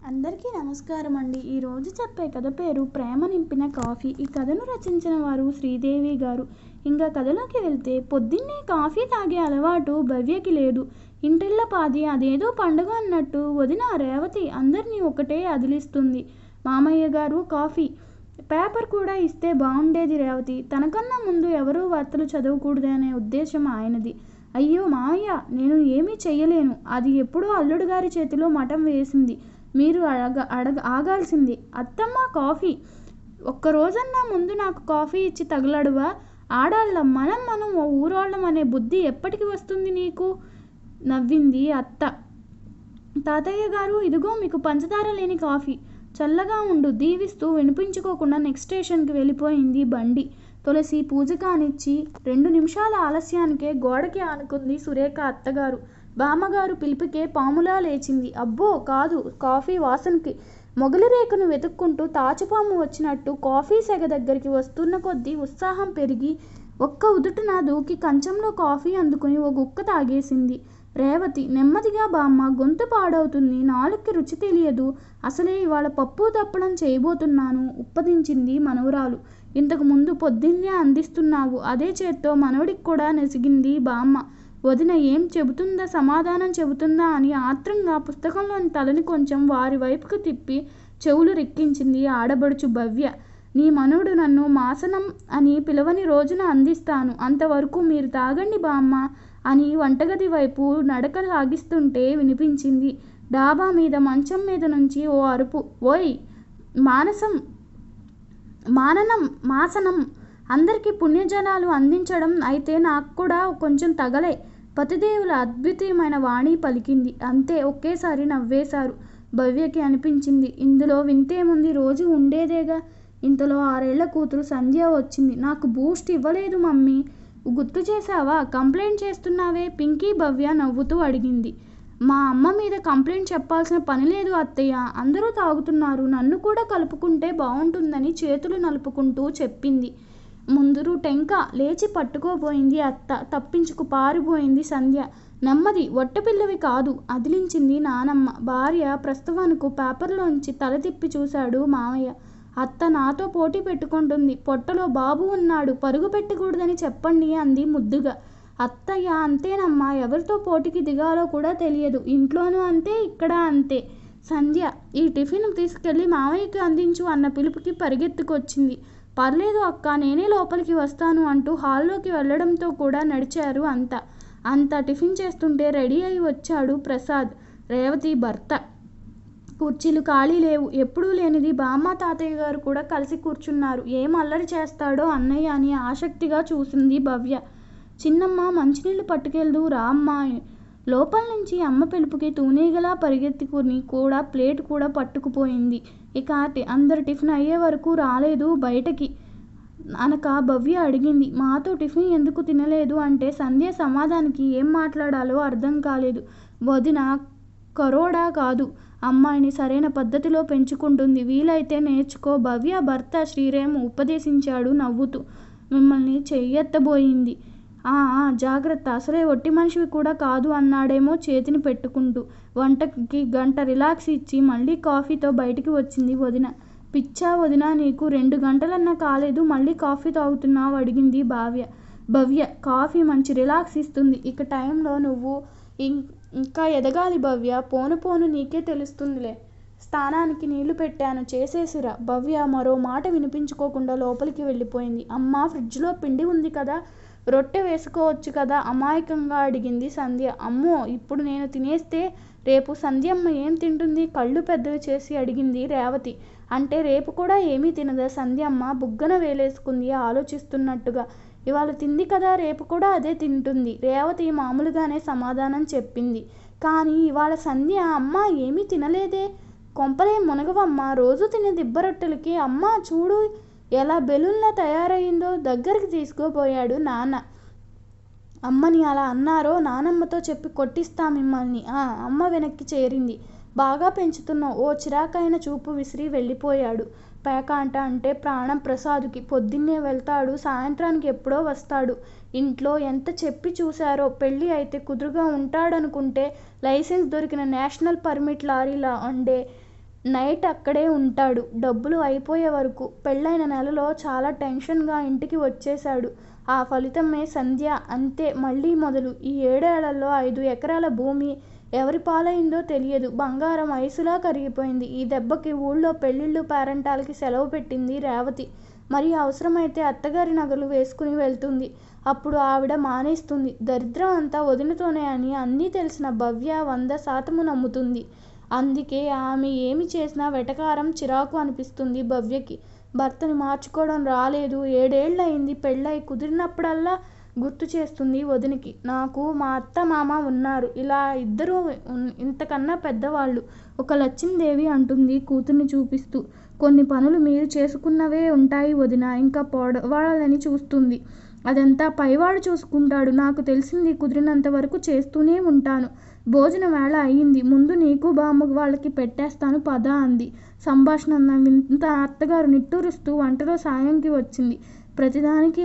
అందరికీ నమస్కారం అండి. ఈరోజు చెప్పే కథ పేరు ప్రేమ నింపిన కాఫీ. ఈ కథను రచించిన వారు శ్రీదేవి గారు. ఇంకా కథలోకి వెళ్తే, పొద్దున్నే కాఫీ తాగే అలవాటు భవ్యకి లేదు. ఇంటిళ్ళపాది అదేదో పండుగ అన్నట్టు వదిన రేవతి అందరినీ ఒకటే అదిలిస్తుంది. మామయ్య గారు కాఫీ, పేపర్ కూడా ఇస్తే బాగుండేది రేవతి. తనకన్నా ముందు ఎవరూ వార్తలు చదవకూడదనే ఉద్దేశం ఆయనది. అయ్యో మామయ్య, నేను ఏమీ చెయ్యలేను. అది ఎప్పుడో అల్లుడు గారి చేతిలో మఠం వేసింది. మీరు ఆగాల్సింది. అత్తమ్మ కాఫీ, ఒక్కరోజన్నా ముందు నాకు కాఫీ ఇచ్చి తగలడువా? ఆడాళ్ళం మనం ఓ ఊరోళ్ళం అనే బుద్ధి ఎప్పటికి వస్తుంది నీకు? నవ్వింది అత్త. తాతయ్య గారు, ఇదిగో మీకు పంచదార లేని కాఫీ. చల్లగా ఉండు దీవిస్తూ వినిపించుకోకుండా నెక్స్ట్ స్టేషన్కి వెళ్ళిపోయింది బండి. తులసి పూజ కానిచ్చి 2 నిమిషాల ఆలస్యానికే గోడకి ఆనుకుంది సురేఖ అత్తగారు. బామ్మగారు పిలిపికే పాములా లేచింది. అబ్బో కాదు, కాఫీ వాసనకి మొగలి రేకును వెతుక్కుంటూ తాచుపాము వచ్చినట్టు కాఫీ సెగ దగ్గరికి వస్తున్న కొద్దీ ఉత్సాహం పెరిగి ఒక్క ఉదుటున దూకి కంచంలో కాఫీ అందుకుని ఓ గుక్క తాగేసింది. రేవతి నెమ్మదిగా, బామ్మ గొంతు పాడవుతుంది, నాలుక్కి రుచి తెలియదు, అసలే ఇవాళ పప్పు తప్పడం చేయబోతున్నాను ఉప్పదించింది మనవరాలు. ఇంతకు ముందు పొద్దున్నే అందిస్తున్నావు, అదే చేత్తో మనవడికి కూడా నెసిగింది బామ్మ. వదిన ఏం చెబుతుందా, సమాధానం చెబుతుందా అని ఆత్రంగా పుస్తకంలోని తలని కొంచెం వారి వైపుకు తిప్పి చెవులు రెక్కించింది ఆడబడుచు భవ్య. నీ మనవడు నన్ను మాసనం అని పిలవని రోజున అందిస్తాను, అంతవరకు మీరు తాగండి బామ్మ అని వంటగది వైపు నడక సాగిస్తుంటే వినిపించింది డాబా మీద మంచం మీద నుంచి ఓ అరుపు. ఓయ్ మాసనం అందరికీ పుణ్యజలాలు అందించడం అయితే నాకు కూడా కొంచెం తగలే. పతిదేవుల అద్భుతమైన వాణి పలికింది. అంతే, ఒకేసారి నవ్వేశారు. భవ్యకి అనిపించింది, ఇందులో వింతేముంది, రోజు ఉండేదేగా. ఇంతలో 6 ఏళ్ల కూతురు సంధ్య వచ్చింది. నాకు బూస్ట్ ఇవ్వలేదు మమ్మీ, గుర్తు చేశావా? కంప్లైంట్ చేస్తున్నావే? పింకీ భవ్య నవ్వుతూ అడిగింది. మా అమ్మ మీద కంప్లైంట్ చెప్పాల్సిన పని లేదు అత్తయ్య, అందరూ తాగుతున్నారు, నన్ను కూడా కలుపుకుంటే బాగుంటుందని చేతులు నలుపుకుంటూ చెప్పింది. ముందురు టెంక లేచి పట్టుకోబోయింది అత్త. తప్పించుకు పారిపోయింది సంధ్య. నెమ్మది, ఒట్టపిల్లవి కాదు, అదిలించింది నానమ్మ. భార్య ప్రస్తవానికి పేపర్లోంచి తల తిప్పి చూశాడు మామయ్య. అత్త నాతో పోటీ పెట్టుకుంటుంది, పొట్టలో బాబు ఉన్నాడు, పరుగు పెట్టకూడదని చెప్పండి అంది ముద్దుగా. అత్తయ్య అంతేనమ్మా, ఎవరితో పోటీకి దిగాలో కూడా తెలియదు, ఇంట్లోనూ అంతే, ఇక్కడ అంతే. సంధ్య, ఈ టిఫిన్ తీసుకెళ్ళి మామయ్యకి అందించు అన్న పిలుపుకి పరిగెత్తుకొచ్చింది. పర్లేదు అక్క, నేనే లోపలికి వస్తాను అంటూ హాల్లోకి వెళ్లడంతో కూడా నడిచారు అంతా టిఫిన్ చేస్తుంటే రెడీ అయి వచ్చాడు ప్రసాద్, రేవతి భర్త. కుర్చీలు ఖాళీ లేవు. ఎప్పుడూ లేనిది బామ్మ తాతయ్య గారు కూడా కలిసి కూర్చున్నారు. ఏం అల్లరి చేస్తాడో అన్నయ్య అని ఆసక్తిగా చూసింది భవ్య. చిన్నమ్మ మంచినీళ్ళు పట్టుకెళ్దు రా అమ్మా. లోపల నుంచి అమ్మ పిలుపుకి తూనీగలా పరిగెత్తుకుని కూడా ప్లేట్ కూడా పట్టుకుపోయింది. ఇక అందరు టిఫిన్ అయ్యే వరకు రాలేదు బయటకి అనక భవ్య అడిగింది, మాతో టిఫిన్ ఎందుకు తినలేదు అంటే సంధ్య సమాధానానికి ఏం మాట్లాడాలో అర్థం కాలేదు. వదిన కరోడా కాదు, అమ్మాయిని సరైన పద్ధతిలో పెంచుకుంటుంది, వీలైతే నేర్చుకో. భవ్య భర్త శ్రీరామ్ ఉపదేశించాడు నవ్వుతూ. మిమ్మల్ని చెయ్యెత్తబోయింది. జాగ్రత్త, అసలే ఒట్టి మనిషివి కూడా కాదు అన్నాడేమో చేతిని పెట్టుకుంటూ. వంటకి గంట రిలాక్స్ ఇచ్చి మళ్ళీ కాఫీతో బయటికి వచ్చింది వదిన. పిచ్చా వదిన నీకు, 2 గంటలన్నా కాలేదు, మళ్ళీ కాఫీ తాగుతున్నావు అడిగింది భవ్య. కాఫీ మంచి రిలాక్స్ ఇస్తుంది. ఇక టైంలో నువ్వు ఇంకా ఎదగాలి భవ్య, పోను నీకే తెలుస్తుందిలే. స్నానానికి నీళ్లు పెట్టాను, చేసేసిరా. భవ్య మరో మాట వినిపించుకోకుండా లోపలికి వెళ్ళిపోయింది. అమ్మా, ఫ్రిడ్జ్లో పిండి ఉంది కదా, రొట్టె వేసుకోవచ్చు కదా అమాయకంగా అడిగింది సంధ్య. అమ్మో, ఇప్పుడు నేను తినేస్తే రేపు సంధ్యమ్మ ఏం తింటుంది? కళ్ళు పెద్దవి చేసి అడిగింది రేవతి. అంటే రేపు కూడా ఏమీ తినదా సంధ్యమ్మ? బుగ్గన వేలేసుకుంది ఆలోచిస్తున్నట్టుగా. ఇవాళ తింది కదా, రేపు కూడా అదే తింటుంది. రేవతి మామూలుగానే సమాధానం చెప్పింది. కానీ ఇవాళ సంధ్య అమ్మ ఏమీ తినలేదే. కొంపలే మునగవమ్మ, రోజు తినే దిబ్బరొట్టెలకి. అమ్మ చూడు ఎలా బెలూన్లా తయారయిందో, దగ్గరికి తీసుకుపోయాడు నాన్న. అమ్మని అలా అన్నారో నానమ్మతో చెప్పి కొట్టిస్తా మిమ్మల్ని. అమ్మ వెనక్కి చేరింది. బాగా పెంచుతున్నావు, ఓ చిరాకైన చూపు విసిరి వెళ్ళిపోయాడు. పేకాంట అంటే ప్రాణం ప్రసాదుకి. పొద్దున్నే వెళ్తాడు, సాయంత్రానికి ఎప్పుడో వస్తాడు. ఇంట్లో ఎంత చెప్పి చూశారో, పెళ్ళి అయితే కుదురుగా ఉంటాడనుకుంటే లైసెన్స్ దొరికిన నేషనల్ పర్మిట్ లారీలా ఉండే నైట్ అక్కడే ఉంటాడు డబ్బులు అయిపోయే వరకు. పెళ్ళైన నెలలో చాలా టెన్షన్గా ఇంటికి వచ్చేశాడు. ఆ ఫలితమే సంధ్య. అంతే మళ్ళీ మొదలు. ఈ 7 ఏళ్లలో 5 ఎకరాల భూమి ఎవరి పాలైందో తెలియదు. బంగారం ఐసులా కరిగిపోయింది. ఈ దెబ్బకి ఊళ్ళో పెళ్ళిళ్ళు పేరంటాలకి సెలవు పెట్టింది రేవతి. మరి అవసరమైతే అత్తగారి నగలు వేసుకుని వెళ్తుంది. అప్పుడు ఆవిడ మానేస్తుంది. దరిద్రం అంతా వదినతోనే అని అన్నీ తెలిసిన భవ్య 100% నమ్ముతుంది. అందుకే ఆమె ఏమి చేసినా వెటకారం, చిరాకు అనిపిస్తుంది భవ్యకి. భర్తని మార్చుకోవడం రాలేదు. 7 ఏళ్ళయింది పెళ్ళై. కుదిరినప్పుడల్లా గుర్తు చేస్తుంది వదినకి. నాకు మా అత్త మామ ఉన్నారు. ఇలా ఇద్దరు ఇంతకన్నా పెద్దవాళ్ళు. ఒక లచ్చిందేవి అంటుంది కూతుర్ని చూపిస్తూ. కొన్ని పనులు మీరు చేసుకున్నవే ఉంటాయి వదిన. ఇంకా పొడవాలని చూస్తుంది. అదంతా పైవాడు చూసుకుంటాడు. నాకు తెలిసింది కుదిరినంత వరకు చేస్తూనే ఉంటాను. భోజనం వేళ అయింది. ముందు నీకు బామ్మ వాళ్ళకి పెట్టేస్తాను పద అంది. సంభాషణ వింత అత్తగారు నిట్టూరుస్తూ వంటలో సాయంకి వచ్చింది. ప్రతిదానికి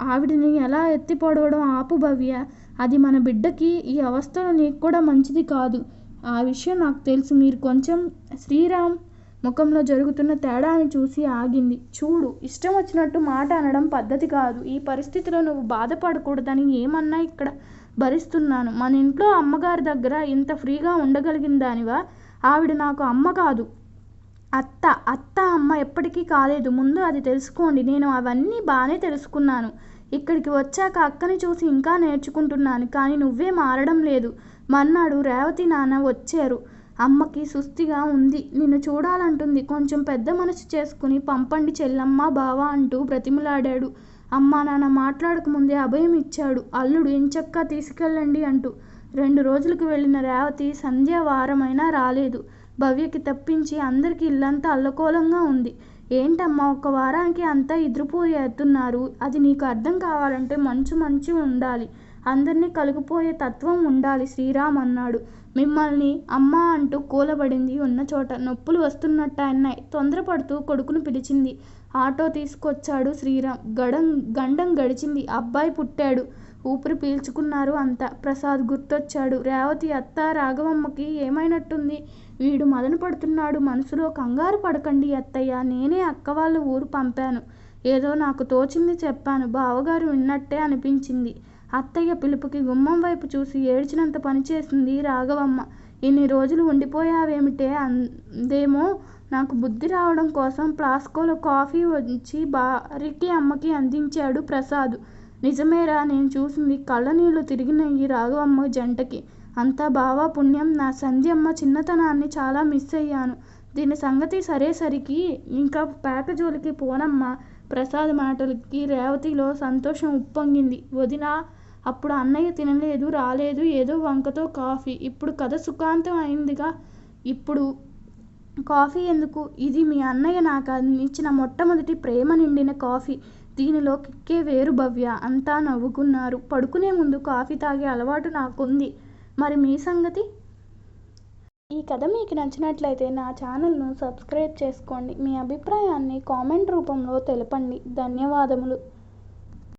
ఆవిడని ఎలా ఎత్తి పొడవడం ఆపు భవ్య. అది మన బిడ్డకి ఈ అవస్థలో నీకు కూడా మంచిది కాదు. ఆ విషయం నాకు తెలుసు. మీరు కొంచెం శ్రీరామ్ ముఖంలో జరుగుతున్న తేడాని చూసి ఆగింది. చూడు, ఇష్టం వచ్చినట్టు మాట అనడం పద్ధతి కాదు. ఈ పరిస్థితిలో నువ్వు బాధపడకూడదని ఏమన్నా ఇక్కడ భరిస్తున్నాను. మన ఇంట్లో అమ్మగారి దగ్గర ఇంత ఫ్రీగా ఉండగలిగిన దానివా? ఆవిడ నాకు అమ్మ కాదు, అత్త అమ్మ ఎప్పటికీ కాలేదు. ముందు అది తెలుసుకోండి. నేను అవన్నీ బాగానే తెలుసుకున్నాను. ఇక్కడికి వచ్చాక అక్కని చూసి ఇంకా నేర్చుకుంటున్నాను. కానీ నువ్వే మారడం లేదు. మర్నాడు రేవతి నాన్న వచ్చారు. అమ్మకి సుస్థిగా ఉంది. నిన్ను చూడాలంటుంది. కొంచెం పెద్ద మనసు చేసుకుని పంపండి చెల్లమ్మ బావ అంటూ బ్రతిమలాడాడు. అమ్మా నాన్న మాట్లాడకముందే అభయం ఇచ్చాడు. అల్లుడు ఎంచక్కా తీసుకెళ్ళండి అంటూ. 2 రోజులకు వెళ్ళిన రేవతి సంధ్య వారమైనా రాలేదు. భవ్యకి తప్పించి అందరికీ ఇల్లంతా అల్లకోలంగా ఉంది. ఏంటమ్మా 1 వారానికి అంతా ఎదురుపోయేస్తున్నారు? అది నీకు అర్థం కావాలంటే మంచి ఉండాలి. అందరినీ కలిగిపోయే తత్వం ఉండాలి శ్రీరామ్ అన్నాడు. మిమ్మల్ని అమ్మా అంటూ కూలబడింది ఉన్న చోట. నొప్పులు వస్తున్నట్టు అన్నాయి. తొందరపడుతూ కొడుకును పిలిచింది. ఆటో తీసుకొచ్చాడు శ్రీరామ్. గండం గడిచింది. అబ్బాయి పుట్టాడు. ఊపిరి పీల్చుకున్నారు అంతా. ప్రసాద్ గుర్తొచ్చాడు. రేవతి అత్త రాఘవమ్మకి ఏమైనట్టుంది? వీడు మదన పడుతున్నాడు మనసులో. కంగారు పడకండి అత్తయ్య. నేనే అక్క వాళ్ళ ఊరు పంపాను. ఏదో నాకు తోచింది చెప్పాను. బావగారు విన్నట్టే అనిపించింది. అత్తయ్య పిలుపుకి గుమ్మం వైపు చూసి ఏడ్చినంత పనిచేసింది రాఘవమ్మ. ఇన్ని రోజులు ఉండిపోయావేమిటే అందేమో. నాకు బుద్ధి రావడం కోసం ప్లాస్కోలో కాఫీ వచ్చి భార్యకి అమ్మకి అందించాడు ప్రసాద్. నిజమేరా, నేను చూసింది. కళ్ళనీళ్ళు తిరిగినాయి రాఘవమ్మ జంటకి. అంతా బావా పుణ్యం. నా సంధ్యమ్మ చిన్నతనాన్ని చాలా మిస్ అయ్యాను. దీని సంగతి సరేసరికి ఇంకా పేకజోలికి పోనమ్మా. ప్రసాద్ మాటలకి రేవతిలో సంతోషం ఉప్పొంగింది. వదినా, అప్పుడు అన్నయ్య తినలేదు రాలేదు, ఏదో వంకతో కాఫీ. ఇప్పుడు కథ సుఖాంతం అయిందిగా. ఇప్పుడు కాఫీ ఎందుకు? ఇది మీ అన్నయ్య నాకు ఇచ్చిన మొట్టమొదటి ప్రేమ నిండిన కాఫీ. దీనిలో కిక్కే వేరు భవ్య. అంతా నవ్వుకున్నారు. పడుకునే ముందు కాఫీ తాగే అలవాటు నాకుంది. మరి మీ సంగతి? ఈ కథ మీకు నచ్చినట్లయితే నా ఛానల్ను సబ్స్క్రైబ్ చేసుకోండి. మీ అభిప్రాయాన్ని కామెంట్ రూపంలో తెలపండి. ధన్యవాదములు.